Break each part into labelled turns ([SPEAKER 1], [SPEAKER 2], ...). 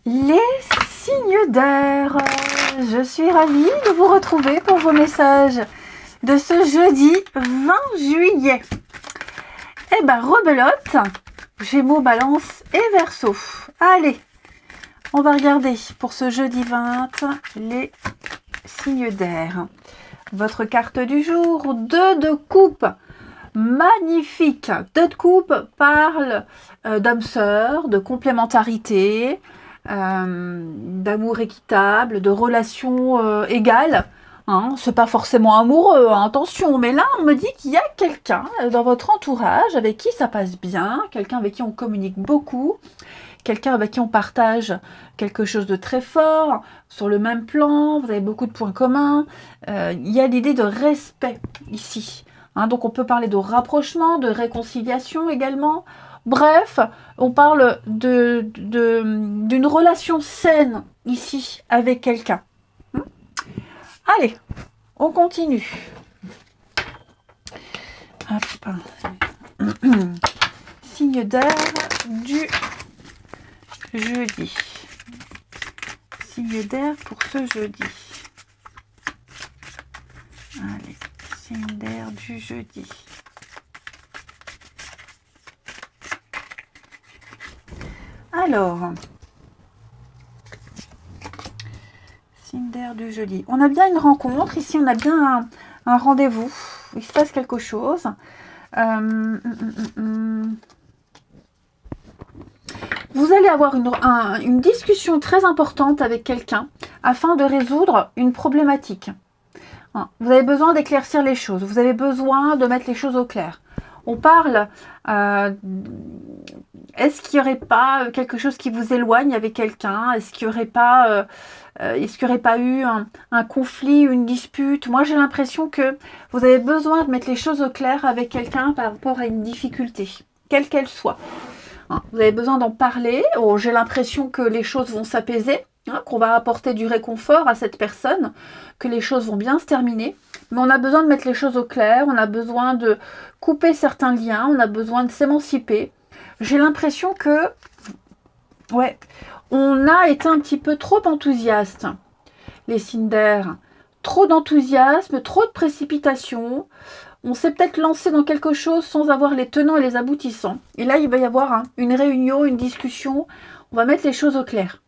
[SPEAKER 1] Les signes d'air, je suis ravie de vous retrouver pour vos messages de ce jeudi 20 juillet. Eh ben, rebelote, Gémeaux, Balance et Verseau. Allez, on va regarder pour ce jeudi 20 les signes d'air. Votre carte du jour, 2 de coupe. Magnifique. 2 de coupe parle d'âme sœur, de complémentarité, d'amour équitable, de relations égales. Hein, c'est pas forcément amoureux, hein, attention, mais là on me dit qu'il y a quelqu'un dans votre entourage avec qui ça passe bien, quelqu'un avec qui on communique beaucoup, quelqu'un avec qui on partage quelque chose de très fort, sur le même plan, vous avez beaucoup de points communs. Il y a l'idée de respect ici. Hein, donc on peut parler de rapprochement, de réconciliation également. Bref, on parle d'une relation saine ici avec quelqu'un. Allez, on continue. Hop. Signe d'air du jeudi. Signe d'air pour ce jeudi. Allez, signe d'air du jeudi. Alors, signe d'air du jeudi. On a bien une rencontre. Ici, on a bien un rendez-vous. Il se passe quelque chose. Vous allez avoir une discussion très importante avec quelqu'un afin de résoudre une problématique. Vous avez besoin d'éclaircir les choses. Vous avez besoin de mettre les choses au clair. On parle... est-ce qu'il n'y aurait pas quelque chose qui vous éloigne avec quelqu'un? Est-ce qu'il n'y aurait pas... est-ce qu'il n'y aurait pas eu un conflit, une dispute? Moi, j'ai l'impression que vous avez besoin de mettre les choses au clair avec quelqu'un par rapport à une difficulté, quelle qu'elle soit. Vous avez besoin d'en parler. Oh, j'ai l'impression que les choses vont s'apaiser, qu'on va apporter du réconfort à cette personne, que les choses vont bien se terminer. Mais on a besoin de mettre les choses au clair, on a besoin de couper certains liens, on a besoin de s'émanciper. J'ai l'impression que... ouais, on a été un petit peu trop enthousiaste, les signes d'air. Trop d'enthousiasme, trop de précipitation. On s'est peut-être lancé dans quelque chose sans avoir les tenants et les aboutissants. Et là, il va y avoir une réunion, une discussion. On va mettre les choses au clair.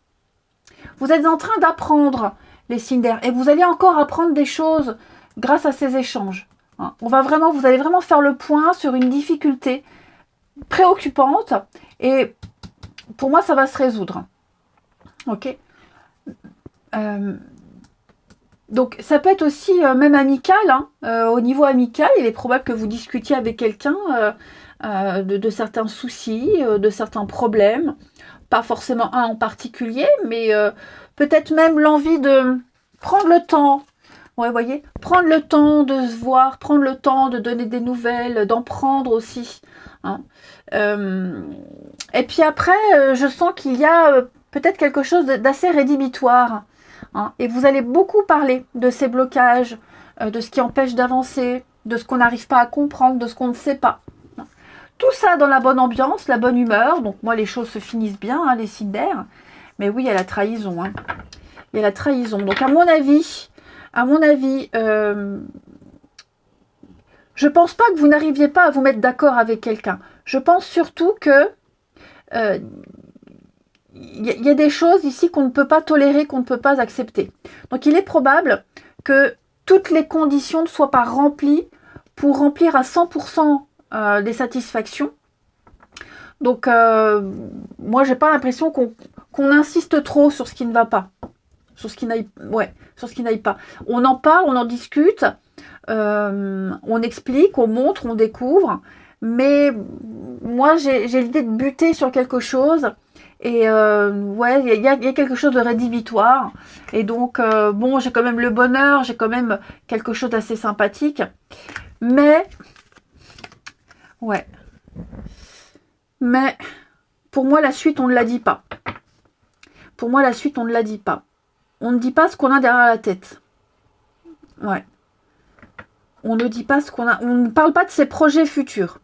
[SPEAKER 1] Vous êtes en train d'apprendre, les signes d'air. Et vous allez encore apprendre des choses grâce à ces échanges. Vous allez vraiment faire le point sur une difficulté préoccupante. Et pour moi, ça va se résoudre. Ok. Donc ça peut être aussi même amical, au niveau amical, il est probable que vous discutiez avec quelqu'un de certains soucis, de certains problèmes, pas forcément un en particulier, mais peut-être même l'envie de prendre le temps, ouais, voyez, prendre le temps de se voir, prendre le temps de donner des nouvelles, d'en prendre aussi. Et puis après, je sens qu'il y a peut-être quelque chose d'assez rédhibitoire. Et vous allez beaucoup parler de ces blocages, de ce qui empêche d'avancer, de ce qu'on n'arrive pas à comprendre, de ce qu'on ne sait pas. Tout ça dans la bonne ambiance, la bonne humeur. Donc moi, les choses se finissent bien, les signes d'air. Mais oui, il y a la trahison. Il y a la trahison. Donc à mon avis, je pense pas que vous n'arriviez pas à vous mettre d'accord avec quelqu'un. Je pense surtout que... il y a des choses ici qu'on ne peut pas tolérer, qu'on ne peut pas accepter. Donc il est probable que toutes les conditions ne soient pas remplies pour remplir à 100% des satisfactions. Donc moi j'ai pas l'impression qu'on insiste trop sur ce qui ne va pas. Sur ce qui n'aille pas. On en parle, on en discute, on explique, on montre, on découvre. Mais moi j'ai l'idée de buter sur quelque chose. Et ouais, il y a quelque chose de rédhibitoire. Et donc, bon, j'ai quand même le bonheur, j'ai quand même quelque chose d'assez sympathique. Mais, ouais. Mais, pour moi, la suite, on ne la dit pas. Pour moi, la suite, on ne la dit pas. On ne dit pas ce qu'on a derrière la tête. Ouais. On ne dit pas ce qu'on a. On ne parle pas de ses projets futurs.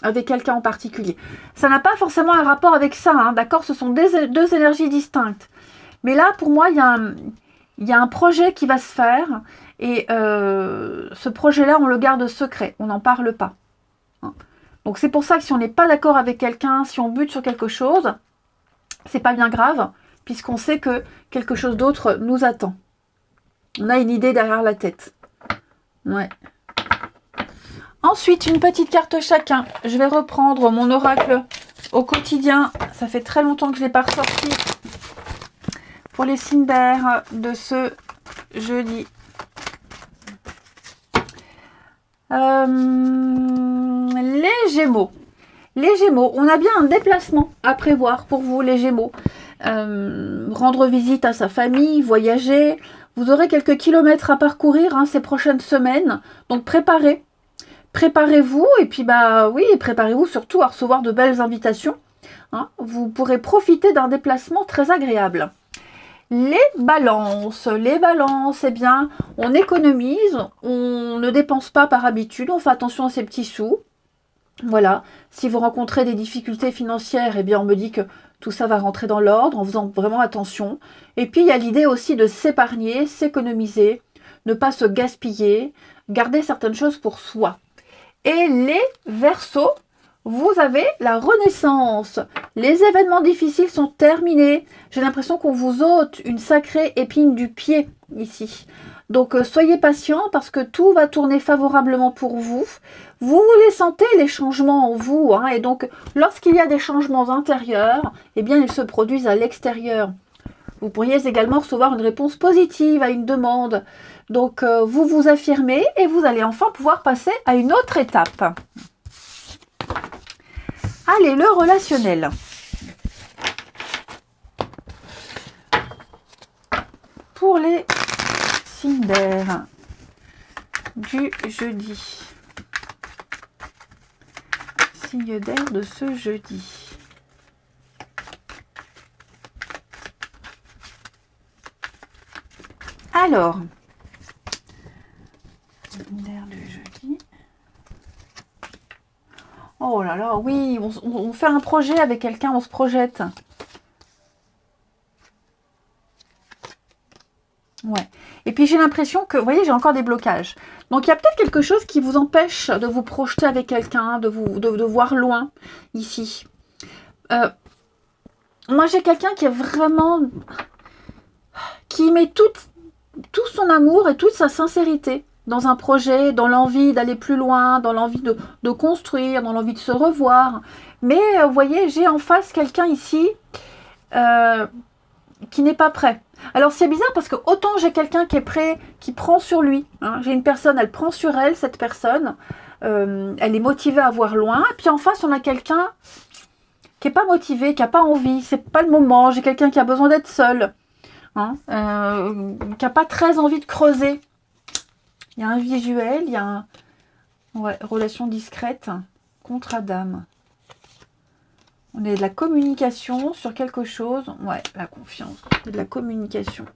[SPEAKER 1] avec quelqu'un en particulier. Ça n'a pas forcément un rapport avec ça, hein, d'accord? Ce sont deux énergies distinctes. Mais là, pour moi, il y a un projet qui va se faire et ce projet-là, on le garde secret, on n'en parle pas. Hein. Donc c'est pour ça que si on n'est pas d'accord avec quelqu'un, si on bute sur quelque chose, c'est pas bien grave, puisqu'on sait que quelque chose d'autre nous attend. On a une idée derrière la tête. Ouais. Ensuite, une petite carte chacun. Je vais reprendre mon oracle au quotidien. Ça fait très longtemps que je ne l'ai pas ressorti. Pour les signes d'air de ce jeudi. Les Gémeaux. Les Gémeaux, on a bien un déplacement à prévoir pour vous, les Gémeaux. Rendre visite à sa famille, voyager. Vous aurez quelques kilomètres à parcourir ces prochaines semaines. Donc préparez-vous et puis oui, préparez-vous surtout à recevoir de belles invitations. Hein. Vous pourrez profiter d'un déplacement très agréable. Les balances, eh bien, on économise, on ne dépense pas par habitude, on fait attention à ses petits sous. Voilà, si vous rencontrez des difficultés financières, eh bien, on me dit que tout ça va rentrer dans l'ordre en faisant vraiment attention. Et puis, il y a l'idée aussi de s'épargner, s'économiser, ne pas se gaspiller, garder certaines choses pour soi. Et les Verseaux, vous avez la renaissance. Les événements difficiles sont terminés. J'ai l'impression qu'on vous ôte une sacrée épine du pied ici. Donc soyez patient parce que tout va tourner favorablement pour vous. Vous les sentez, les changements en vous. Hein, et donc lorsqu'il y a des changements intérieurs, eh bien ils se produisent à l'extérieur. Vous pourriez également recevoir une réponse positive à une demande. Donc vous vous affirmez et vous allez enfin pouvoir passer à une autre étape. Allez, le relationnel. Pour les signes d'air du jeudi. Signe d'air de ce jeudi. Alors, signe d'air du jeudi. Oh là là, oui, on fait un projet avec quelqu'un, on se projette. Ouais. Et puis j'ai l'impression que, vous voyez, j'ai encore des blocages. Donc il y a peut-être quelque chose qui vous empêche de vous projeter avec quelqu'un, de voir loin, ici. Moi j'ai quelqu'un qui est vraiment... qui met tout son amour et toute sa sincérité dans un projet, dans l'envie d'aller plus loin, dans l'envie de construire, dans l'envie de se revoir. Mais vous voyez, j'ai en face quelqu'un ici qui n'est pas prêt. Alors c'est bizarre parce que autant j'ai quelqu'un qui est prêt, qui prend sur lui. Hein, j'ai une personne, elle prend sur elle, cette personne. Elle est motivée à voir loin. Et puis en face, on a quelqu'un qui n'est pas motivé, qui n'a pas envie. C'est pas le moment. J'ai quelqu'un qui a besoin d'être seul. Hein, qui n'a pas très envie de creuser. Il y a un visuel, il y a un... Ouais, relation discrète, contrat d'âme. On est de la communication sur quelque chose. Ouais, la confiance. C'est de la communication.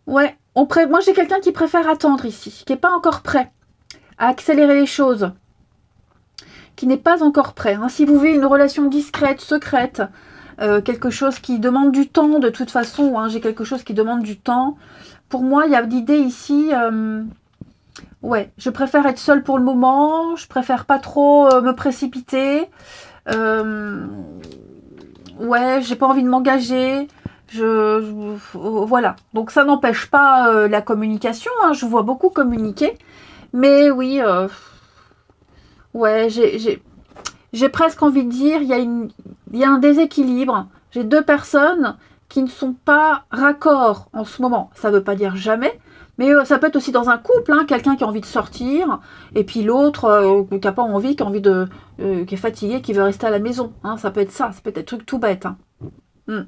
[SPEAKER 1] Ouais, moi j'ai quelqu'un qui préfère attendre ici, qui n'est pas encore prêt à accélérer les choses. Qui n'est pas encore prêt. Hein. Si vous voulez une relation discrète, secrète, quelque chose qui demande du temps, de toute façon, hein, j'ai quelque chose qui demande du temps. Pour moi, il y a l'idée ici... ouais, je préfère être seule pour le moment, je préfère pas trop me précipiter. Ouais, j'ai pas envie de m'engager. Voilà. Donc ça n'empêche pas la communication. Hein, je vois beaucoup communiquer. Mais oui, ouais, j'ai presque envie de dire, il y a un déséquilibre. J'ai deux personnes qui ne sont pas raccords en ce moment. Ça ne veut pas dire jamais. Mais ça peut être aussi dans un couple, hein, quelqu'un qui a envie de sortir, et puis l'autre qui n'a pas envie, qui est fatigué, qui veut rester à la maison. Hein, ça peut être ça, ça peut être des trucs tout bêtes. Hein.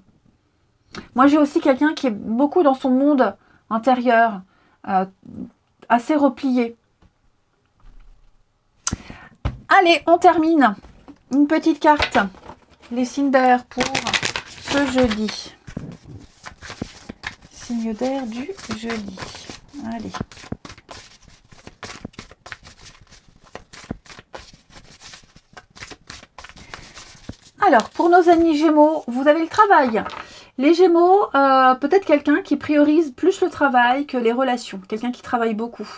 [SPEAKER 1] Moi, j'ai aussi quelqu'un qui est beaucoup dans son monde intérieur, assez replié. Allez, on termine. Une petite carte. Les signes d'air pour ce jeudi. Signe d'air du jeudi. Allez. Alors, pour nos amis Gémeaux, vous avez le travail. Les Gémeaux, peut-être quelqu'un qui priorise plus le travail que les relations. Quelqu'un qui travaille beaucoup.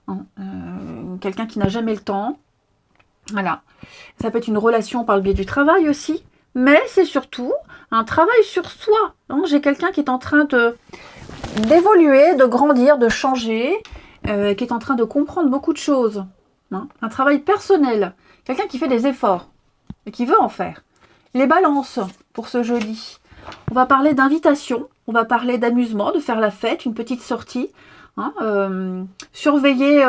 [SPEAKER 1] Hein, quelqu'un qui n'a jamais le temps. Voilà. Ça peut être une relation par le biais du travail aussi. Mais c'est surtout un travail sur soi. Donc, j'ai quelqu'un qui est en train d'évoluer, de grandir, de changer, qui est en train de comprendre beaucoup de choses. Hein. Un travail personnel. Quelqu'un qui fait des efforts et qui veut en faire. Les balances pour ce jeudi. On va parler d'invitation, on va parler d'amusement, de faire la fête, une petite sortie. Hein, surveillez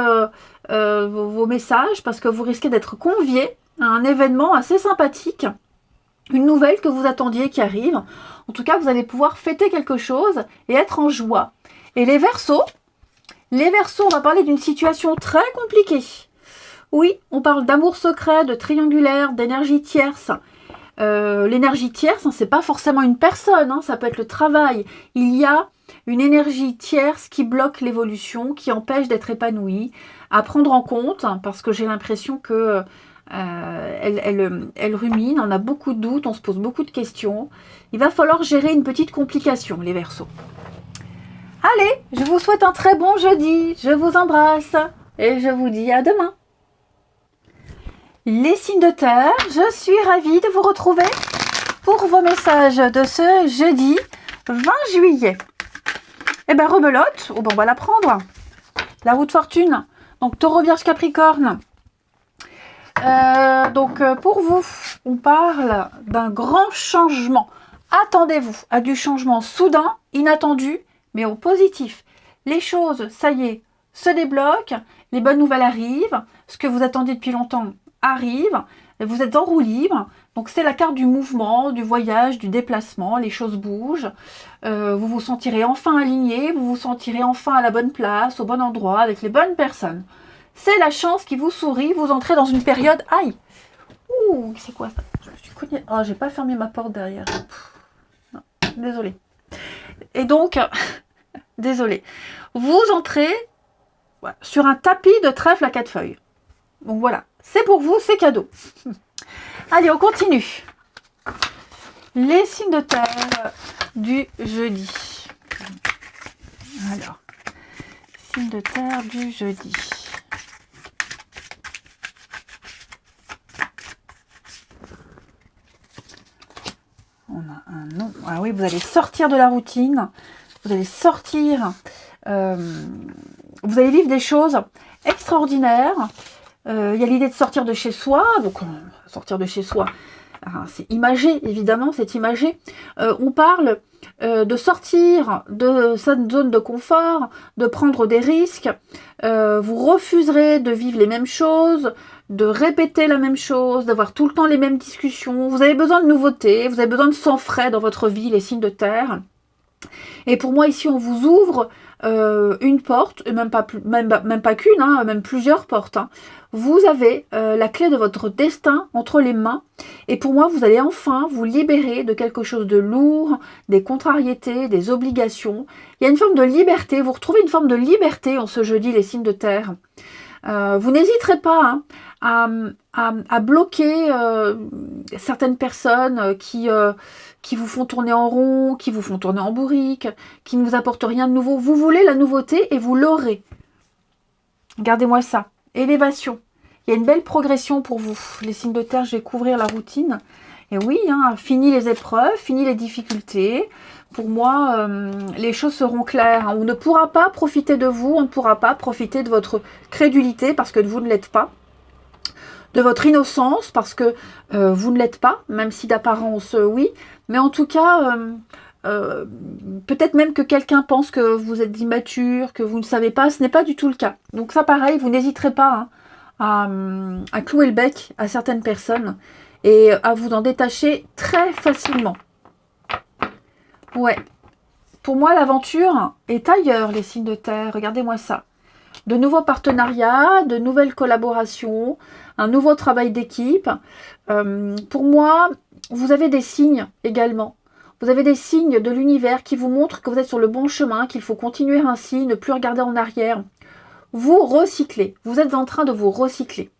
[SPEAKER 1] vos messages parce que vous risquez d'être conviés à un événement assez sympathique. Une nouvelle que vous attendiez qui arrive. En tout cas, vous allez pouvoir fêter quelque chose et être en joie. Et les Verseaux, on va parler d'une situation très compliquée. Oui, on parle d'amour secret, de triangulaire, d'énergie tierce. L'énergie tierce, hein, c'est pas forcément une personne, hein, ça peut être le travail. Il y a une énergie tierce qui bloque l'évolution, qui empêche d'être épanouie, à prendre en compte, hein, parce que j'ai l'impression que elle rumine, on a beaucoup de doutes, on se pose beaucoup de questions. Il va falloir gérer une petite complication, les Verseaux. Allez, je vous souhaite un très bon jeudi, je vous embrasse et je vous dis à demain. Les signes de terre, je suis ravie de vous retrouver pour vos messages de ce jeudi 20 juillet. Eh bien, rebelote, on va la prendre. La roue de fortune, donc taureau, vierge, capricorne. Pour vous, on parle d'un grand changement. Attendez-vous à du changement soudain, inattendu, mais au positif. Les choses, ça y est, se débloquent, les bonnes nouvelles arrivent, ce que vous attendiez depuis longtemps arrive, vous êtes en roue libre, donc c'est la carte du mouvement, du voyage, du déplacement, les choses bougent, vous vous sentirez enfin aligné, vous vous sentirez enfin à la bonne place, au bon endroit, avec les bonnes personnes. C'est la chance qui vous sourit, vous entrez dans une période... Aïe! Ouh, c'est quoi ça? Je me suis cognée... Oh, j'ai pas fermé ma porte derrière. Non, désolée. Et donc, désolée. Vous entrez sur un tapis de trèfle à 4 feuilles. Donc voilà, c'est pour vous, c'est cadeau. Allez, on continue. Les signes de terre du jeudi. Alors, signes de terre du jeudi. On a un nom. Ah oui, vous allez sortir de la routine. Vous allez sortir. Vous allez vivre des choses extraordinaires. Il y a l'idée de sortir de chez soi. Donc, sortir de chez soi, c'est imagé, évidemment, c'est imagé. On parle de sortir de cette zone de confort, de prendre des risques. Vous refuserez de vivre les mêmes choses, de répéter la même chose, d'avoir tout le temps les mêmes discussions. Vous avez besoin de nouveautés, vous avez besoin de sang frais dans votre vie, les signes de terre. Et pour moi, ici, on vous ouvre une porte, et même pas qu'une, hein, même plusieurs portes. Hein. Vous avez la clé de votre destin entre les mains. Et pour moi, vous allez enfin vous libérer de quelque chose de lourd, des contrariétés, des obligations. Il y a une forme de liberté. Vous retrouvez une forme de liberté en ce jeudi, les signes de terre. Vous n'hésiterez pas à bloquer certaines personnes qui vous font tourner en rond, qui vous font tourner en bourrique, qui ne vous apportent rien de nouveau. Vous voulez la nouveauté et vous l'aurez. Gardez-moi ça. Élévation. Il y a une belle progression pour vous. Les signes de terre, je vais couvrir la routine. Et oui, fini les épreuves, fini les difficultés. Pour moi, les choses seront claires. On ne pourra pas profiter de vous, on ne pourra pas profiter de votre crédulité parce que vous ne l'êtes pas. De votre innocence parce que vous ne l'êtes pas, même si d'apparence, oui. Mais en tout cas, peut-être même que quelqu'un pense que vous êtes immature, que vous ne savez pas. Ce n'est pas du tout le cas. Donc ça, pareil, vous n'hésiterez pas à clouer le bec à certaines personnes et à vous en détacher très facilement. Ouais. Pour moi, l'aventure est ailleurs, les signes de terre. Regardez-moi ça. De nouveaux partenariats, de nouvelles collaborations, un nouveau travail d'équipe. Pour moi, vous avez des signes également. Vous avez des signes de l'univers qui vous montrent que vous êtes sur le bon chemin, qu'il faut continuer ainsi, ne plus regarder en arrière. Vous recyclez. Vous êtes en train de vous recycler.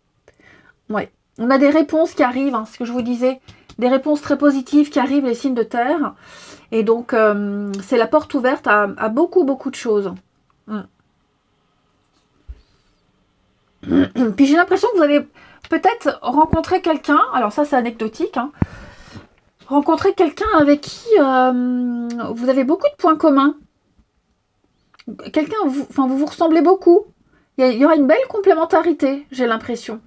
[SPEAKER 1] Ouais. On a des réponses qui arrivent, ce que je vous disais. des réponses très positives qui arrivent, les signes de terre. Et donc, c'est la porte ouverte à beaucoup, beaucoup de choses. Puis j'ai l'impression que vous allez peut-être rencontrer quelqu'un, alors ça c'est anecdotique, hein, rencontrer quelqu'un avec qui vous avez beaucoup de points communs. Quelqu'un, vous vous ressemblez beaucoup. Il y aura une belle complémentarité, j'ai l'impression.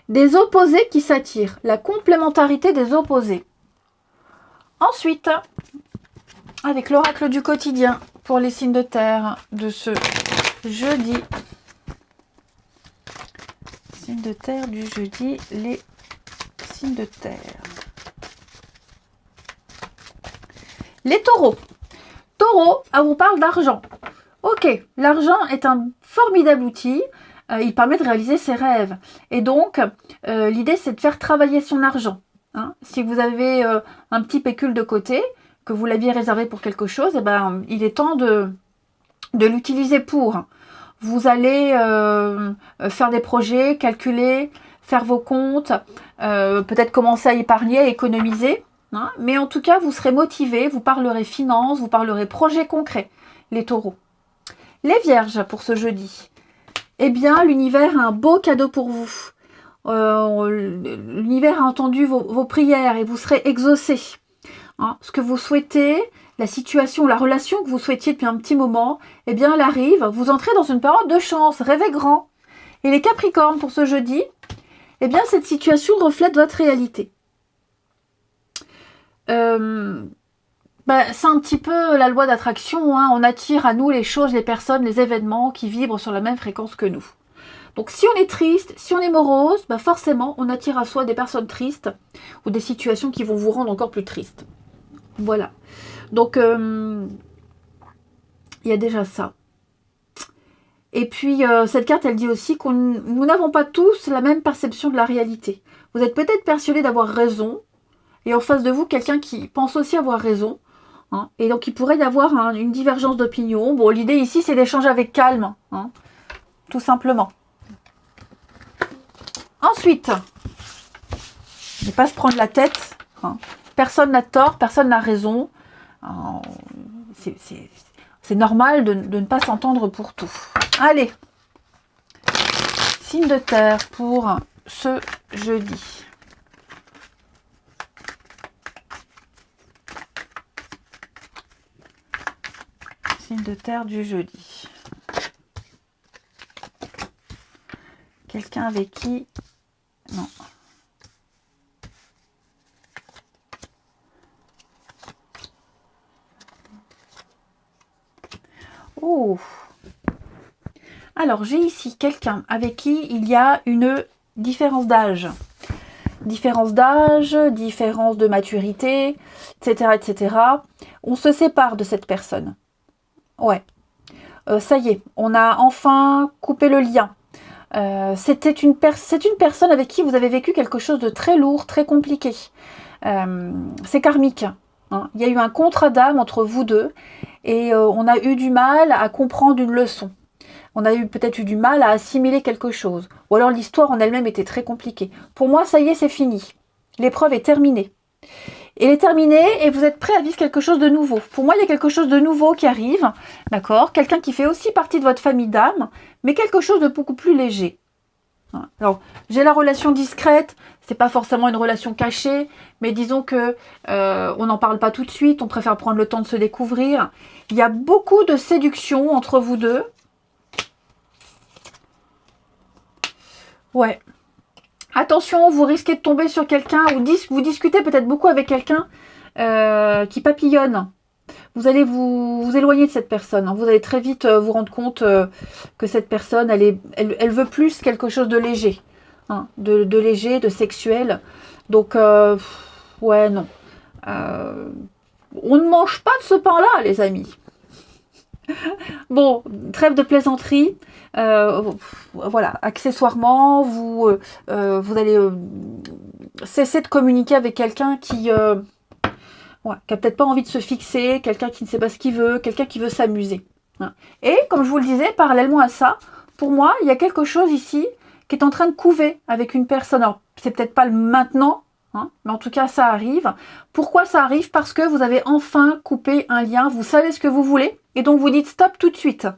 [SPEAKER 1] Des opposés qui s'attirent. La complémentarité des opposés. Ensuite, avec l'oracle du quotidien pour les signes de terre de ce jeudi. Signes de terre du jeudi, les signes de terre. Les taureaux. Taureau, on vous parle d'argent. Ok, l'argent est un formidable outil. Il permet de réaliser ses rêves. Et donc, l'idée, c'est de faire travailler son argent. Hein. Si vous avez un petit pécule de côté, que vous l'aviez réservé pour quelque chose, eh ben, il est temps de l'utiliser pour. Vous allez faire des projets, calculer, faire vos comptes, peut-être commencer à épargner, à économiser. Hein. Mais en tout cas, vous serez motivé, vous parlerez finances, vous parlerez projets concrets, les taureaux. Les vierges, pour ce jeudi. Eh bien, l'univers a un beau cadeau pour vous. L'univers a entendu vos prières et vous serez exaucés. Hein, ce que vous souhaitez, la situation, la relation que vous souhaitiez depuis un petit moment, eh bien, elle arrive. Vous entrez dans une période de chance. Rêvez grand. Et les Capricornes, pour ce jeudi, eh bien, cette situation reflète votre réalité. C'est un petit peu la loi d'attraction. Hein. On attire à nous les choses, les personnes, les événements qui vibrent sur la même fréquence que nous. Donc, si on est triste, si on est morose, forcément, on attire à soi des personnes tristes ou des situations qui vont vous rendre encore plus triste. Voilà. Donc, il y a déjà ça. Et puis, cette carte, elle dit aussi que nous n'avons pas tous la même perception de la réalité. Vous êtes peut-être persuadé d'avoir raison, et en face de vous, quelqu'un qui pense aussi avoir raison. Hein, et donc, il pourrait y avoir une divergence d'opinion. Bon, l'idée ici, c'est d'échanger avec calme, hein, tout simplement. Ensuite, ne pas se prendre la tête. Hein. Personne n'a tort, personne n'a raison. C'est normal de ne pas s'entendre pour tout. Allez, signe de terre pour ce jeudi. Signe de terre du jeudi. Quelqu'un avec qui... Non. Oh. Alors, j'ai ici quelqu'un avec qui il y a une différence d'âge. Différence d'âge, différence de maturité, etc., etc. On se sépare de cette personne. Ouais. Ça y est, on a enfin coupé le lien. C'est une personne avec qui vous avez vécu quelque chose de très lourd, très compliqué. C'est karmique. Hein. Il y a eu un contrat d'âme entre vous deux et on a eu du mal à comprendre une leçon. On a peut-être eu du mal à assimiler quelque chose. Ou alors l'histoire en elle-même était très compliquée. Pour moi, ça y est, c'est fini. L'épreuve est terminée. Elle est terminée et vous êtes prêt à vivre quelque chose de nouveau. Pour moi, il y a quelque chose de nouveau qui arrive. D'accord ? Quelqu'un qui fait aussi partie de votre famille d'âme, mais quelque chose de beaucoup plus léger. Alors, j'ai la relation discrète, c'est pas forcément une relation cachée, mais disons que on n'en parle pas tout de suite, on préfère prendre le temps de se découvrir. Il y a beaucoup de séduction entre vous deux. Ouais. Attention, vous risquez de tomber sur quelqu'un, ou vous discutez peut-être beaucoup avec quelqu'un qui papillonne. Vous allez vous éloigner de cette personne. Hein. Vous allez très vite vous rendre compte que cette personne, elle veut plus quelque chose de léger. Hein, de léger, de sexuel. Donc, ouais, non. On ne mange pas de ce pain-là, les amis. Bon, trêve de plaisanterie. Voilà, accessoirement, vous allez cesser de communiquer avec quelqu'un qui a peut-être pas envie de se fixer, quelqu'un qui ne sait pas ce qu'il veut, quelqu'un qui veut s'amuser. Hein. Et comme je vous le disais, parallèlement à ça, pour moi, il y a quelque chose ici qui est en train de couver avec une personne. Alors, c'est peut-être pas le maintenant, hein, mais en tout cas ça arrive. Pourquoi ça arrive? Parce que vous avez enfin coupé un lien, vous savez ce que vous voulez, et donc vous dites stop tout de suite.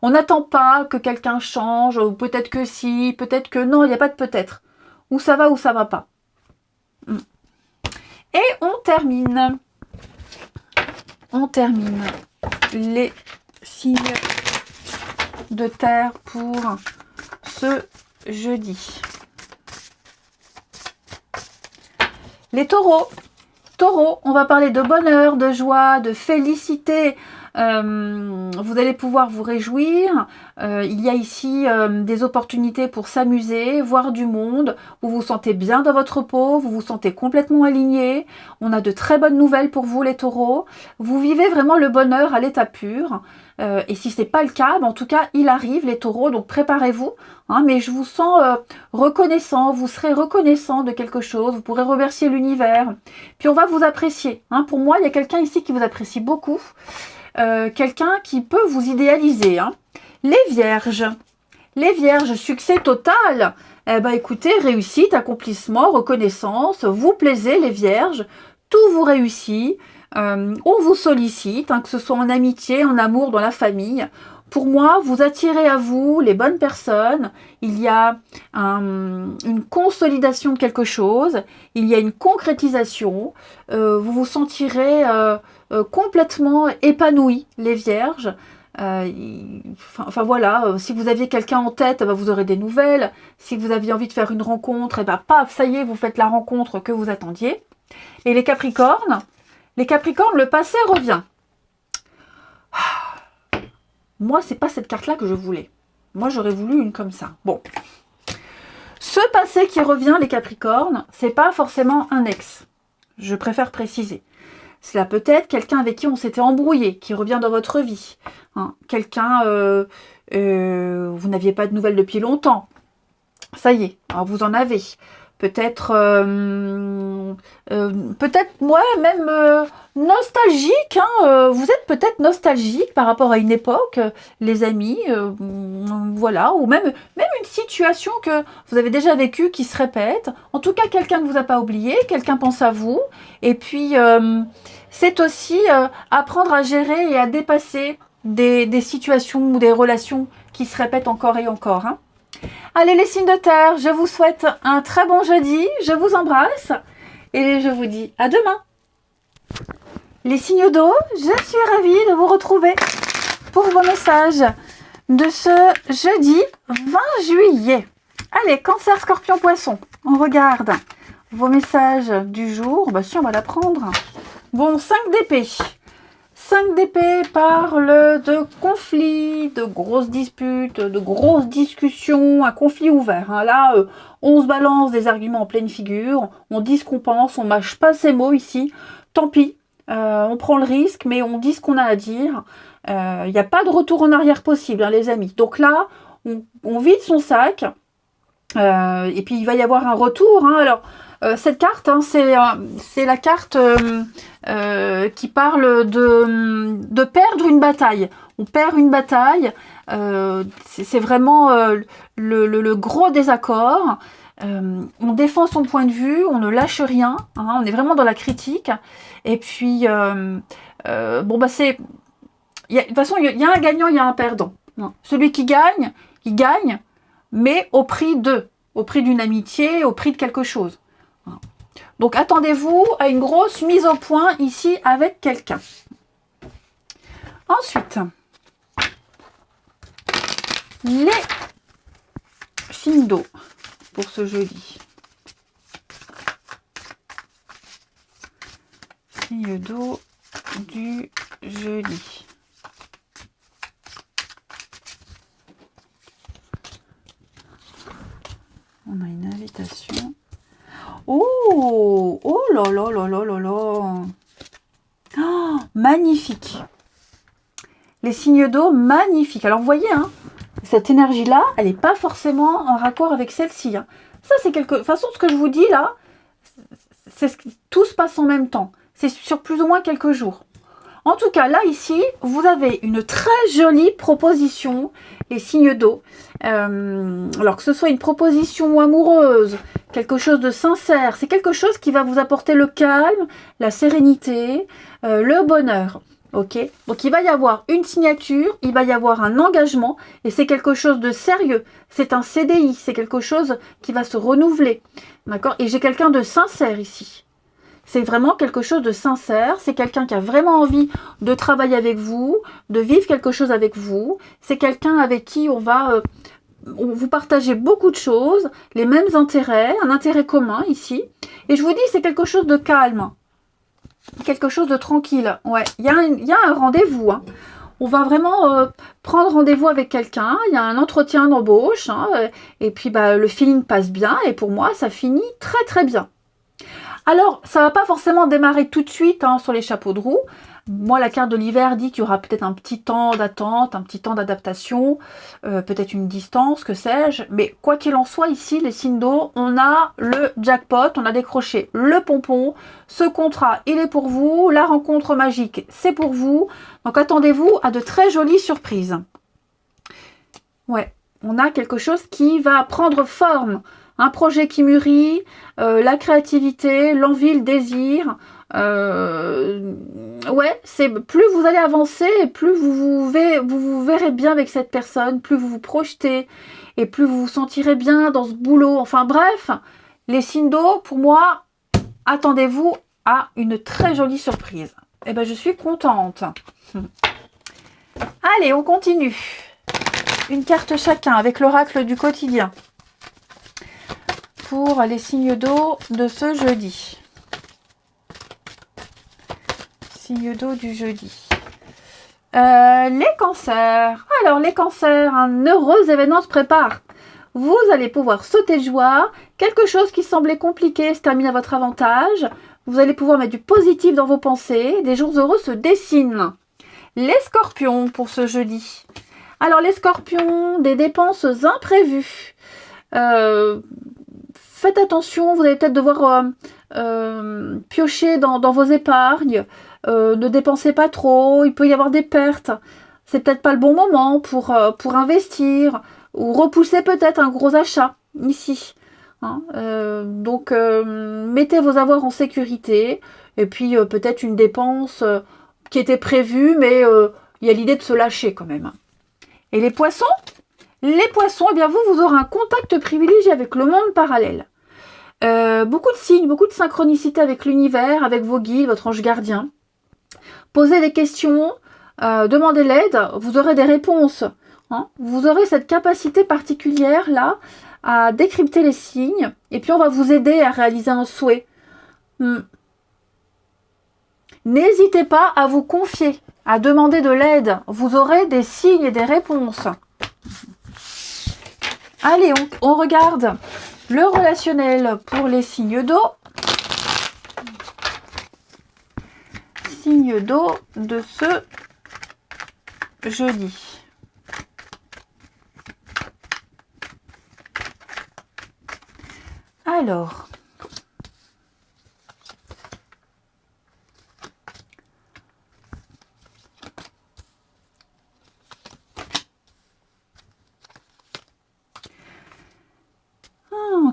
[SPEAKER 1] On n'attend pas que quelqu'un change, ou peut-être que si, peut-être que non, il n'y a pas de peut-être. Ou ça va ou ça va pas. Et on termine. On termine les signes de terre pour ce jeudi. Les taureaux. Taureaux, on va parler de bonheur, de joie, de félicité. Vous allez pouvoir vous réjouir. Il y a ici des opportunités pour s'amuser, voir du monde. Vous vous sentez bien dans votre peau, vous vous sentez complètement aligné. On a de très bonnes nouvelles pour vous les taureaux. Vous vivez vraiment le bonheur à l'état pur. Et si ce n'est pas le cas, en tout cas, il arrive les taureaux, donc préparez-vous. Hein, mais je vous sens reconnaissant, vous serez reconnaissant de quelque chose, vous pourrez remercier l'univers. Puis on va vous apprécier. Hein. Pour moi, il y a quelqu'un ici qui vous apprécie beaucoup. Quelqu'un qui peut vous idéaliser. Hein. Les vierges. Les vierges, succès total. Eh ben, écoutez, réussite, accomplissement, reconnaissance, vous plaisez les vierges, tout vous réussit, on vous sollicite, hein, que ce soit en amitié, en amour, dans la famille. Pour moi, vous attirez à vous les bonnes personnes, il y a une consolidation de quelque chose, il y a une concrétisation, vous vous sentirez complètement épanoui, les vierges. Enfin voilà, si vous aviez quelqu'un en tête, vous aurez des nouvelles. Si vous aviez envie de faire une rencontre, paf, ça y est, vous faites la rencontre que vous attendiez. Et les capricornes, le passé revient. Moi, c'est pas cette carte-là que je voulais. Moi, j'aurais voulu une comme ça. Bon. Ce passé qui revient, les capricornes, c'est pas forcément un ex. Je préfère préciser. Cela peut être quelqu'un avec qui on s'était embrouillé, qui revient dans votre vie. Hein. Quelqu'un, vous n'aviez pas de nouvelles depuis longtemps. Ça y est, alors vous en avez. Peut-être, même nostalgique. Hein, vous êtes peut-être nostalgique par rapport à une époque, les amis. Voilà, ou même une situation que vous avez déjà vécue qui se répète. En tout cas, quelqu'un ne vous a pas oublié, quelqu'un pense à vous. Et puis, c'est aussi apprendre à gérer et à dépasser des situations ou des relations qui se répètent encore et encore. Hein. Allez les signes de terre, je vous souhaite un très bon jeudi, je vous embrasse et je vous dis à demain. Les signes d'eau, je suis ravie de vous retrouver pour vos messages de ce jeudi 20 juillet. Allez, cancer, scorpion, poisson, on regarde vos messages du jour. Bah si, on va la prendre. Bon, 5 d'épée. 5 d'épée parle de conflits, de grosses disputes, de grosses discussions, un conflit ouvert. Hein. Là, on se balance des arguments en pleine figure, on dit ce qu'on pense, on mâche pas ses mots ici. Tant pis, on prend le risque, mais on dit ce qu'on a à dire. Il n'y a pas de retour en arrière possible, hein, les amis. Donc là, on vide son sac, et puis il va y avoir un retour. Hein. Alors, cette carte, hein, c'est la carte qui parle de perdre une bataille. On perd une bataille, c'est vraiment le gros désaccord. On défend son point de vue, on ne lâche rien, hein, on est vraiment dans la critique. Et puis, de toute façon, il y a un gagnant, il y a un perdant. Hein. Celui qui gagne, il gagne, mais au prix d'une amitié, au prix de quelque chose. Donc attendez-vous à une grosse mise au point ici avec quelqu'un. Ensuite, les signes d'eau pour ce jeudi. Signes d'eau du jeudi. On a une invitation. Oh, oh là là là là là là. Oh, magnifique. Les signes d'eau, magnifiques. Alors, vous voyez, hein, cette énergie-là, elle n'est pas forcément en raccord avec celle-ci. Hein. Ça, c'est quelque... De toute façon, ce que je vous dis, là, tout se passe en même temps. C'est sur plus ou moins quelques jours. En tout cas, là, ici, vous avez une très jolie proposition, les signes d'eau. Alors que ce soit une proposition amoureuse, quelque chose de sincère, c'est quelque chose qui va vous apporter le calme, la sérénité, le bonheur. Ok, donc il va y avoir une signature, il va y avoir un engagement et c'est quelque chose de sérieux. C'est un CDI, c'est quelque chose qui va se renouveler. D'accord? Et j'ai quelqu'un de sincère ici. C'est vraiment quelque chose de sincère. C'est quelqu'un qui a vraiment envie de travailler avec vous, de vivre quelque chose avec vous. C'est quelqu'un avec qui vous partagez beaucoup de choses, les mêmes intérêts, un intérêt commun ici. Et je vous dis, c'est quelque chose de calme. Quelque chose de tranquille. Ouais, il y a un rendez-vous. Hein. On va vraiment prendre rendez-vous avec quelqu'un. Il y a un entretien d'embauche. Hein, et puis, le feeling passe bien. Et pour moi, ça finit très, très bien. Alors, ça va pas forcément démarrer tout de suite hein, sur les chapeaux de roue. Moi, la carte de l'hiver dit qu'il y aura peut-être un petit temps d'attente, un petit temps d'adaptation, peut-être une distance, que sais-je. Mais quoi qu'il en soit, ici, les signes d'eau, on a le jackpot, on a décroché le pompon. Ce contrat, il est pour vous. La rencontre magique, c'est pour vous. Donc, attendez-vous à de très jolies surprises. Ouais, on a quelque chose qui va prendre forme. Un projet qui mûrit, la créativité, l'envie, le désir. Ouais, c'est plus vous allez avancer et plus vous verrez bien avec cette personne, plus vous vous projetez et plus vous vous sentirez bien dans ce boulot. Enfin bref, les signes d'eau, pour moi, attendez-vous à une très jolie surprise. Eh ben, je suis contente. Allez, on continue. Une carte chacun avec l'oracle du quotidien. Pour les signes d'eau de ce jeudi. Signes d'eau du jeudi. Les cancers. Alors, les cancers, un heureux événement se prépare. Vous allez pouvoir sauter de joie. Quelque chose qui semblait compliqué se termine à votre avantage. Vous allez pouvoir mettre du positif dans vos pensées. Des jours heureux se dessinent. Les scorpions pour ce jeudi. Alors, les scorpions, des dépenses imprévues. Faites attention, vous allez peut-être devoir piocher dans vos épargnes. Ne dépensez pas trop, il peut y avoir des pertes. C'est peut-être pas le bon moment pour investir ou repousser peut-être un gros achat ici. Hein, donc, mettez vos avoirs en sécurité. Et puis, peut-être une dépense qui était prévue, mais il y a l'idée de se lâcher quand même. Et les poissons ? Les poissons, eh bien vous aurez un contact privilégié avec le monde parallèle. Beaucoup de signes, beaucoup de synchronicité avec l'univers, avec vos guides, votre ange gardien. Posez des questions, demandez l'aide, vous aurez des réponses. Hein. Vous aurez cette capacité particulière là à décrypter les signes et puis on va vous aider à réaliser un souhait. N'hésitez pas à vous confier, à demander de l'aide. Vous aurez des signes et des réponses. Allez, on regarde le relationnel pour les signes d'eau. Signes d'eau de ce jeudi. Alors,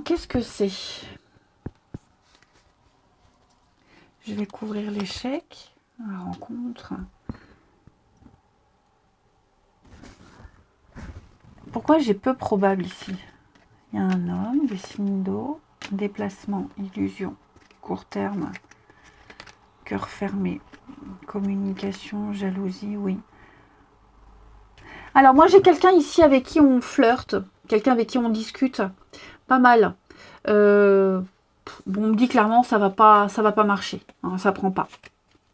[SPEAKER 1] qu'est-ce que c'est? Je vais couvrir l'échec, la rencontre. Pourquoi j'ai peu probable ici? Il y a un homme, des signes d'eau, déplacement, illusion, court terme, cœur fermé, communication, jalousie, oui. Alors moi j'ai quelqu'un ici avec qui on flirte, quelqu'un avec qui on discute, pas mal. Bon, on me dit clairement ça va pas marcher, hein, ça prend pas.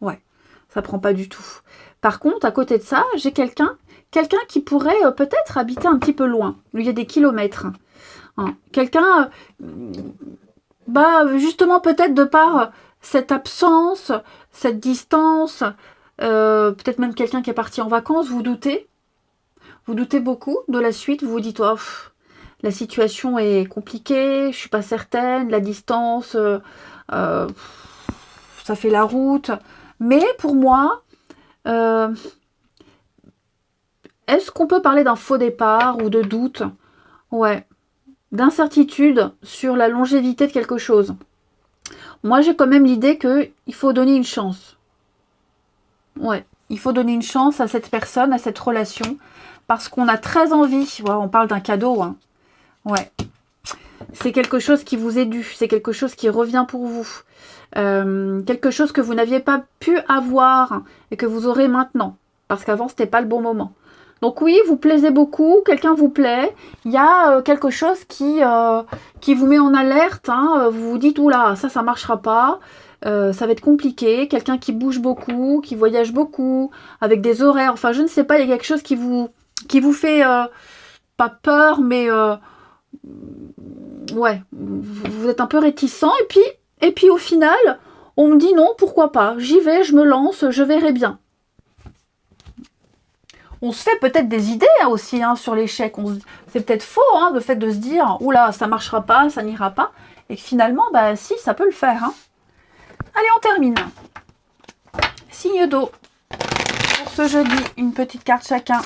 [SPEAKER 1] Ouais, ça prend pas du tout. Par contre, à côté de ça, j'ai quelqu'un qui pourrait peut-être habiter un petit peu loin. Il y a des kilomètres. Hein. Quelqu'un, justement peut-être de par cette absence, cette distance, peut-être même quelqu'un qui est parti en vacances, vous doutez beaucoup de la suite, vous vous dites, oh, la situation est compliquée, je suis pas certaine, la distance, ça fait la route. Mais pour moi, Est-ce qu'on peut parler d'un faux départ ou de doute? Ouais, d'incertitude sur la longévité de quelque chose. Moi, j'ai quand même l'idée qu'il faut donner une chance. Ouais, il faut donner une chance à cette personne, à cette relation, parce qu'on a très envie. Ouais, on parle d'un cadeau, hein. Ouais. C'est quelque chose qui vous est dû, c'est quelque chose qui revient pour vous. Quelque chose que vous n'aviez pas pu avoir et que vous aurez maintenant, parce qu'avant, c'était pas le bon moment. Donc oui, vous plaisez beaucoup, quelqu'un vous plaît, il y a quelque chose qui vous met en alerte, hein, vous vous dites, oula, ça marchera pas, ça va être compliqué, quelqu'un qui bouge beaucoup, qui voyage beaucoup, avec des horaires, enfin je ne sais pas, il y a quelque chose qui vous fait, pas peur, mais ouais, vous êtes un peu réticent, et puis au final, on me dit non, pourquoi pas, j'y vais, je me lance, je verrai bien. On se fait peut-être des idées hein, aussi hein, sur l'échec. C'est peut-être faux hein, le fait de se dire « Oula, ça marchera pas, ça n'ira pas ». Et que finalement, bah si, ça peut le faire. Hein. Allez, on termine. Signe d'eau. Pour ce jeudi, une petite carte chacun.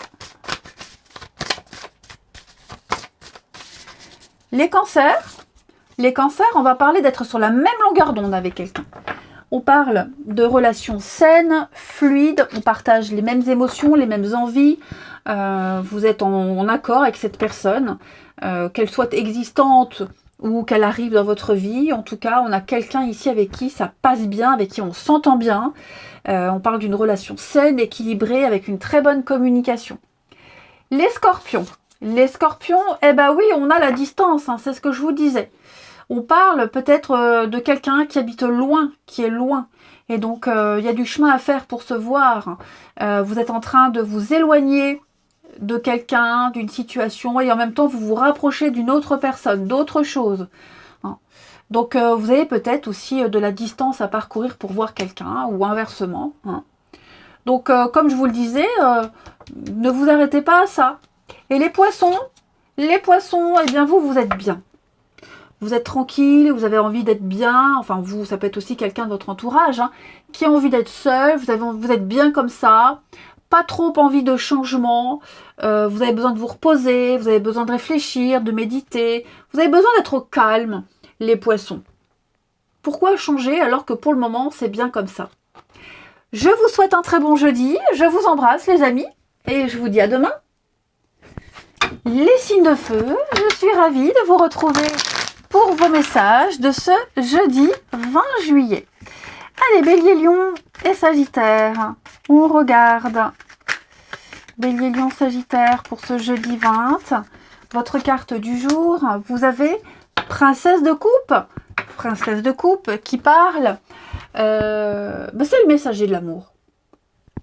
[SPEAKER 1] Les cancers. Les cancers, on va parler d'être sur la même longueur d'onde avec quelqu'un. On parle de relations saines, fluides, on partage les mêmes émotions, les mêmes envies, vous êtes en accord avec cette personne, qu'elle soit existante ou qu'elle arrive dans votre vie. En tout cas, on a quelqu'un ici avec qui ça passe bien, avec qui on s'entend bien. On parle d'une relation saine, équilibrée, avec une très bonne communication. Les scorpions. Les scorpions, eh ben oui, on a la distance, hein, c'est ce que je vous disais. On parle peut-être de quelqu'un qui habite loin, qui est loin. Et donc, il y a du chemin à faire pour se voir. Vous êtes en train de vous éloigner de quelqu'un, d'une situation, et en même temps, vous vous rapprochez d'une autre personne, d'autre chose. Hein. Donc, vous avez peut-être aussi de la distance à parcourir pour voir quelqu'un, ou inversement. Hein. Donc, comme je vous le disais, ne vous arrêtez pas à ça. Et les poissons, eh bien, vous êtes bien. Vous êtes tranquille, vous avez envie d'être bien, enfin vous, ça peut être aussi quelqu'un de votre entourage, hein, qui a envie d'être seul, vous êtes bien comme ça, pas trop envie de changement, vous avez besoin de vous reposer, vous avez besoin de réfléchir, de méditer, vous avez besoin d'être au calme, les poissons. Pourquoi changer alors que pour le moment c'est bien comme ça? Je vous souhaite un très bon jeudi, je vous embrasse les amis, et je vous dis à demain. Les signes de feu, je suis ravie de vous retrouver pour vos messages de ce jeudi 20 juillet. Allez, Bélier, Lion et Sagittaire, on regarde. Bélier, Lion, Sagittaire pour ce jeudi 20. Votre carte du jour, vous avez Princesse de coupe. Princesse de coupe qui parle. C'est le messager de l'amour.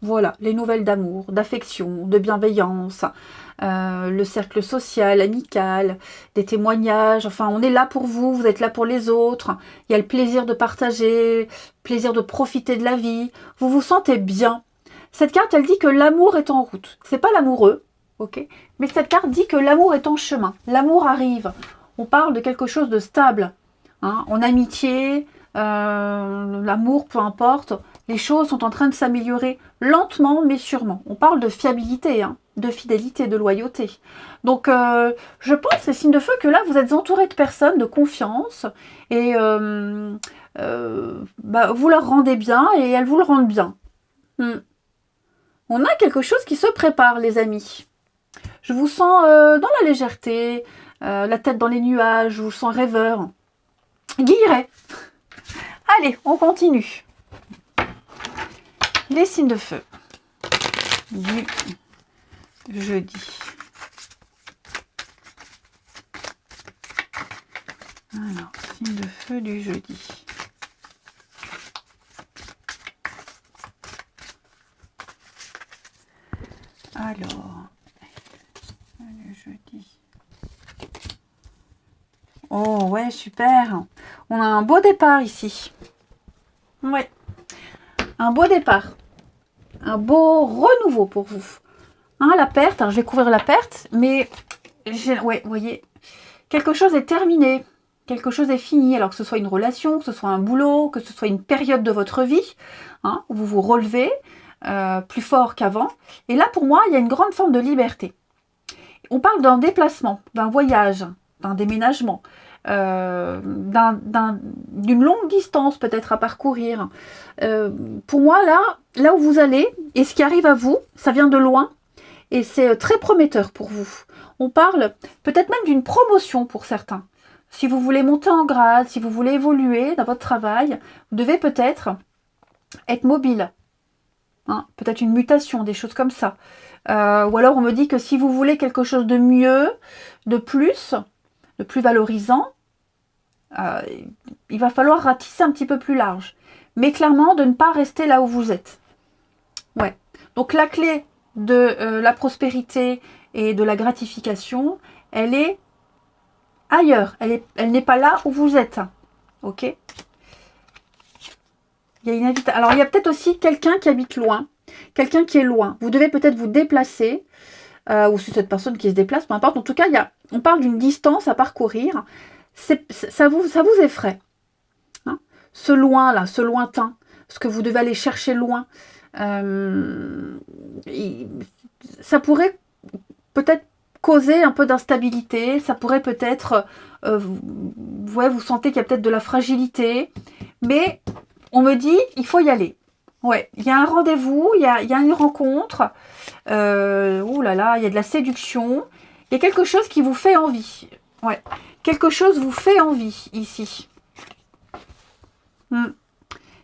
[SPEAKER 1] Voilà, les nouvelles d'amour, d'affection, de bienveillance, le cercle social, amical, des témoignages. Enfin, on est là pour vous, vous êtes là pour les autres. Il y a le plaisir de partager, le plaisir de profiter de la vie. Vous vous sentez bien. Cette carte, elle dit que l'amour est en route. C'est pas l'amoureux, ok? Mais cette carte dit que l'amour est en chemin. L'amour arrive. On parle de quelque chose de stable. Hein, en amitié, l'amour, peu importe. Les choses sont en train de s'améliorer lentement mais sûrement. On parle de fiabilité, hein, de fidélité, de loyauté. Donc je pense, les signes de feu, que là vous êtes entouré de personnes de confiance et vous leur rendez bien et elles vous le rendent bien. On a quelque chose qui se prépare les amis. Je vous sens dans la légèreté, la tête dans les nuages, je vous sens rêveur. Guilleret. Allez, on continue. Les signes de feu du jeudi. Alors, signes de feu du jeudi. Alors, le jeudi. Oh ouais, super. On a un beau départ ici. Ouais. Un beau départ. Un beau renouveau pour vous. Hein, la perte, alors je vais couvrir la perte, mais ouais, vous voyez, quelque chose est terminé, quelque chose est fini, alors que ce soit une relation, que ce soit un boulot, que ce soit une période de votre vie, hein, où vous vous relevez, plus fort qu'avant. Et là, pour moi, il y a une grande forme de liberté. On parle d'un déplacement, d'un voyage, d'un déménagement, d'une longue distance peut-être à parcourir. Pour moi, là où vous allez, et ce qui arrive à vous, ça vient de loin, et c'est très prometteur pour vous. On parle peut-être même d'une promotion pour certains. Si vous voulez monter en grade, si vous voulez évoluer dans votre travail, vous devez peut-être être mobile. Hein, peut-être une mutation, des choses comme ça. Ou alors on me dit que si vous voulez quelque chose de mieux, de plus valorisant, il va falloir ratisser un petit peu plus large. Mais clairement, de ne pas rester là où vous êtes. Ouais. Donc la clé de la prospérité et de la gratification, elle est ailleurs. Elle n'est pas là où vous êtes. Ok ? Il y a une invitation. Alors, il y a peut-être aussi quelqu'un qui habite loin. Quelqu'un qui est loin. Vous devez peut-être vous déplacer. Ou c'est cette personne qui se déplace, peu importe. En tout cas, on parle d'une distance à parcourir. Ça vous effraie. Hein, ce loin-là, ce lointain. Ce que vous devez aller chercher loin. Ça pourrait peut-être causer un peu d'instabilité. Ça pourrait peut-être... vous sentez qu'il y a peut-être de la fragilité. Mais... on me dit, il faut y aller. Ouais, il y a un rendez-vous, il y a une rencontre. Ouh là là, il y a de la séduction. Il y a quelque chose qui vous fait envie. Ouais, quelque chose vous fait envie ici.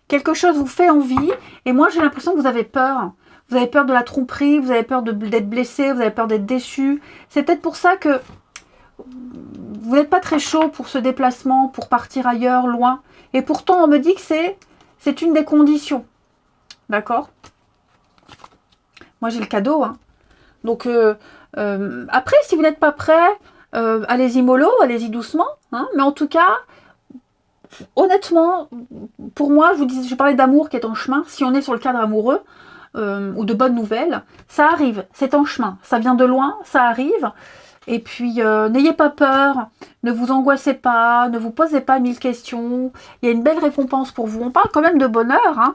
[SPEAKER 1] Quelque chose vous fait envie. Et moi, j'ai l'impression que vous avez peur. Vous avez peur de la tromperie, vous avez peur d'être blessé, vous avez peur d'être déçu. C'est peut-être pour ça que vous n'êtes pas très chaud pour ce déplacement, pour partir ailleurs, loin. Et pourtant, on me dit que c'est une des conditions. D'accord ? Moi, j'ai le cadeau. Hein. Donc, après, si vous n'êtes pas prêt, allez-y mollo, allez-y doucement. Hein. Mais en tout cas, honnêtement, pour moi, je parlais d'amour qui est en chemin. Si on est sur le cadre amoureux ou de bonnes nouvelles, ça arrive. C'est en chemin. Ça vient de loin, ça arrive. Et puis, n'ayez pas peur, ne vous angoissez pas, ne vous posez pas 1000 questions. Il y a une belle récompense pour vous. On parle quand même de bonheur, hein.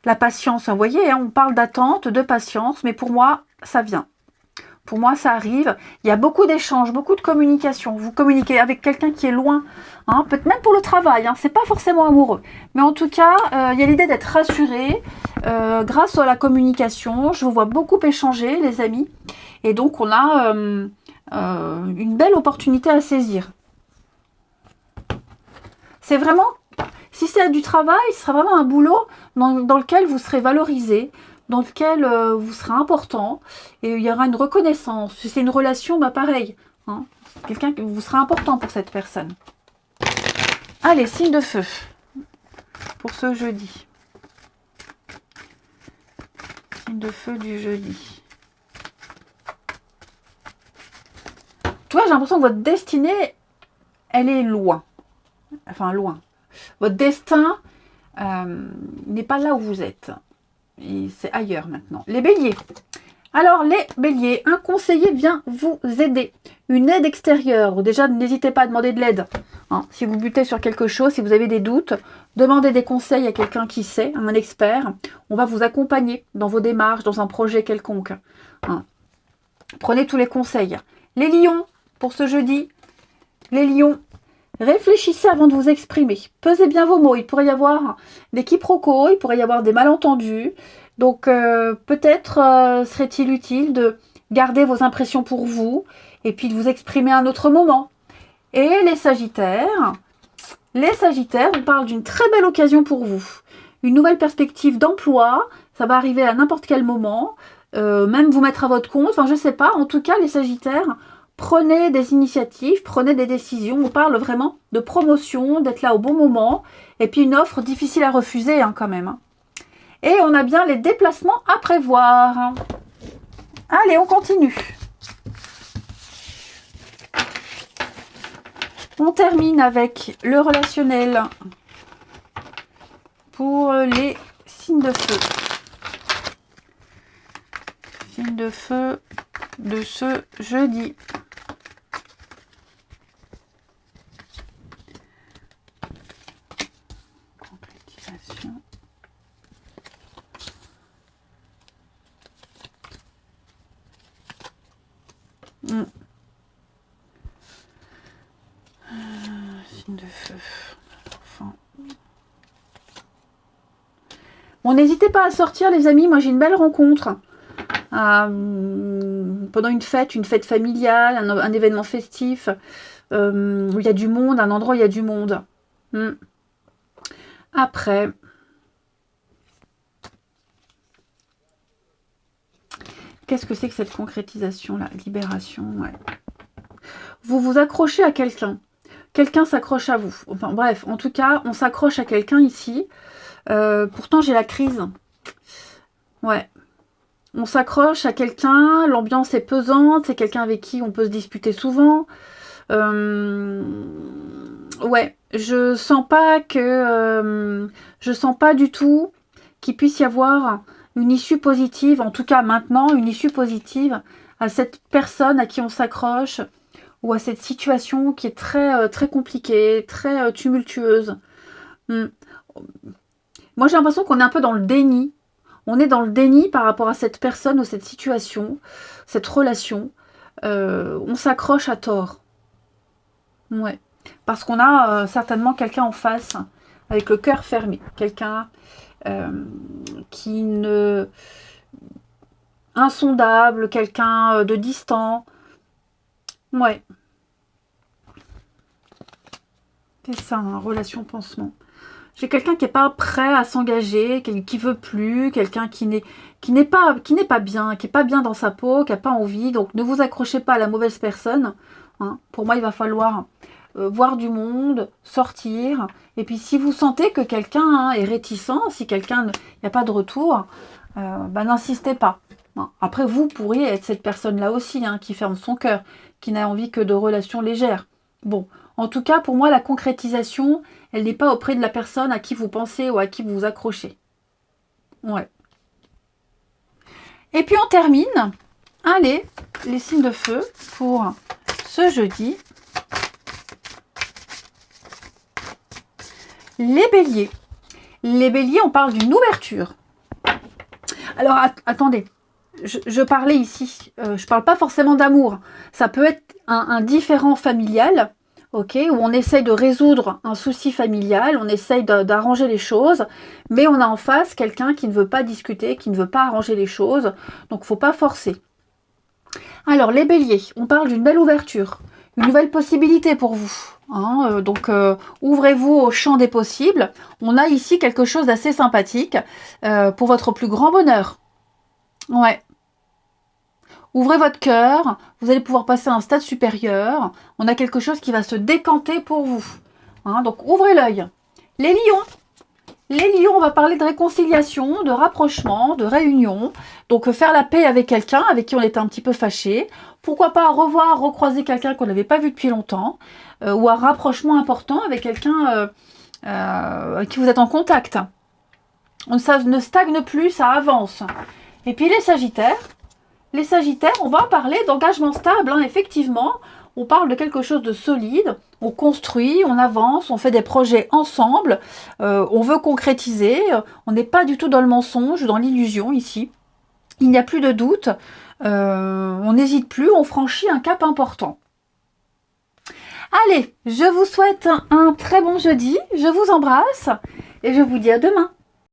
[SPEAKER 1] La patience, vous voyez, hein, on parle d'attente, de patience, mais pour moi, ça vient. Pour moi, ça arrive. Il y a beaucoup d'échanges, beaucoup de communication. Vous communiquez avec quelqu'un qui est loin, hein, peut-être même pour le travail, hein, c'est pas forcément amoureux. Mais en tout cas, il y a l'idée d'être rassuré grâce à la communication. Je vous vois beaucoup échanger, les amis. Et donc, on a une belle opportunité à saisir. C'est vraiment... si c'est du travail, ce sera vraiment un boulot dans lequel vous serez valorisé, dans lequel vous serez important, et il y aura une reconnaissance. Si c'est une relation, bah pareil. Hein, quelqu'un que vous serez important pour cette personne. Allez, signe de feu pour ce jeudi. Signe de feu du jeudi. Toi, j'ai l'impression que votre destinée, elle est loin. Enfin, loin. Votre destin n'est pas là où vous êtes. C'est ailleurs maintenant. Les béliers. Alors, les béliers, un conseiller vient vous aider. Une aide extérieure. Déjà, n'hésitez pas à demander de l'aide. Hein, si vous butez sur quelque chose, si vous avez des doutes, demandez des conseils à quelqu'un qui sait, un expert. On va vous accompagner dans vos démarches, dans un projet quelconque. Hein. Prenez tous les conseils. Les lions, pour ce jeudi. Les lions. Réfléchissez avant de vous exprimer. Pesez bien vos mots. Il pourrait y avoir des quiproquos, il pourrait y avoir des malentendus. Donc peut-être serait-il utile de garder vos impressions pour vous et puis de vous exprimer à un autre moment. Et les sagittaires, on parle d'une très belle occasion pour vous. Une nouvelle perspective d'emploi, ça va arriver à n'importe quel moment. Même vous mettre à votre compte, enfin je sais pas. En tout cas, les sagittaires... prenez des initiatives, prenez des décisions. On parle vraiment de promotion, d'être là au bon moment. Et puis une offre difficile à refuser hein, quand même. Hein. Et on a bien les déplacements à prévoir. Hein. Allez, on continue. On termine avec le relationnel pour les signes de feu. Signes de feu de ce jeudi. Bon, n'hésitez pas à sortir, les amis. Moi, j'ai une belle rencontre. Pendant une fête familiale, un événement festif, où il y a du monde, un endroit où il y a du monde. Après, qu'est-ce que c'est que cette concrétisation-là? Libération, ouais. Vous vous accrochez à quelqu'un. Quelqu'un s'accroche à vous. Enfin bref, en tout cas, on s'accroche à quelqu'un ici. Pourtant, j'ai la crise. Ouais. On s'accroche à quelqu'un, l'ambiance est pesante, c'est quelqu'un avec qui on peut se disputer souvent. Ouais, je sens pas du tout qu'il puisse y avoir une issue positive, en tout cas maintenant, une issue positive à cette personne à qui on s'accroche ou à cette situation qui est très, très compliquée, très tumultueuse. Moi, j'ai l'impression qu'on est un peu dans le déni. On est dans le déni par rapport à cette personne ou cette situation, cette relation. On s'accroche à tort. Ouais. Parce qu'on a certainement quelqu'un en face, avec le cœur fermé. Quelqu'un qui ne... insondable, quelqu'un de distant. Ouais. C'est ça, hein, relation pansement. J'ai quelqu'un qui n'est pas prêt à s'engager, qui veut plus, quelqu'un qui n'est pas bien, qui n'est pas bien dans sa peau, qui n'a pas envie. Donc ne vous accrochez pas à la mauvaise personne. Hein. Pour moi, il va falloir voir du monde, sortir. Et puis si vous sentez que quelqu'un est réticent, si quelqu'un n'y a pas de retour, n'insistez pas. Hein. Après, vous pourriez être cette personne-là aussi, hein, qui ferme son cœur, qui n'a envie que de relations légères. Bon, en tout cas, pour moi, la concrétisation, elle n'est pas auprès de la personne à qui vous pensez ou à qui vous vous accrochez. Ouais. Et puis on termine. Allez, les signes de feu pour ce jeudi. Les béliers. Les béliers, on parle d'une ouverture. Alors, attendez. Je parlais ici, je ne parle pas forcément d'amour. Ça peut être un différend familial, ok, où on essaye de résoudre un souci familial, on essaye d'arranger les choses, mais on a en face quelqu'un qui ne veut pas discuter, qui ne veut pas arranger les choses, donc il ne faut pas forcer. Alors, les béliers, on parle d'une belle ouverture, une nouvelle possibilité pour vous. Hein, donc, ouvrez-vous au champ des possibles. On a ici quelque chose d'assez sympathique pour votre plus grand bonheur. Ouais. Ouvrez votre cœur, vous allez pouvoir passer à un stade supérieur. On a quelque chose qui va se décanter pour vous. Hein, donc, ouvrez l'œil. Les lions, on va parler de réconciliation, de rapprochement, de réunion. Donc, faire la paix avec quelqu'un avec qui on était un petit peu fâché. Pourquoi pas recroiser quelqu'un qu'on n'avait pas vu depuis longtemps. Ou un rapprochement important avec quelqu'un avec qui vous êtes en contact. Ça ne stagne plus, ça avance. Et puis, les sagittaires, on va parler d'engagement stable, hein, effectivement. On parle de quelque chose de solide, on construit, on avance, on fait des projets ensemble, on veut concrétiser, on n'est pas du tout dans le mensonge, dans l'illusion ici. Il n'y a plus de doute, on n'hésite plus, on franchit un cap important. Allez, je vous souhaite un très bon jeudi, je vous embrasse et je vous dis à demain.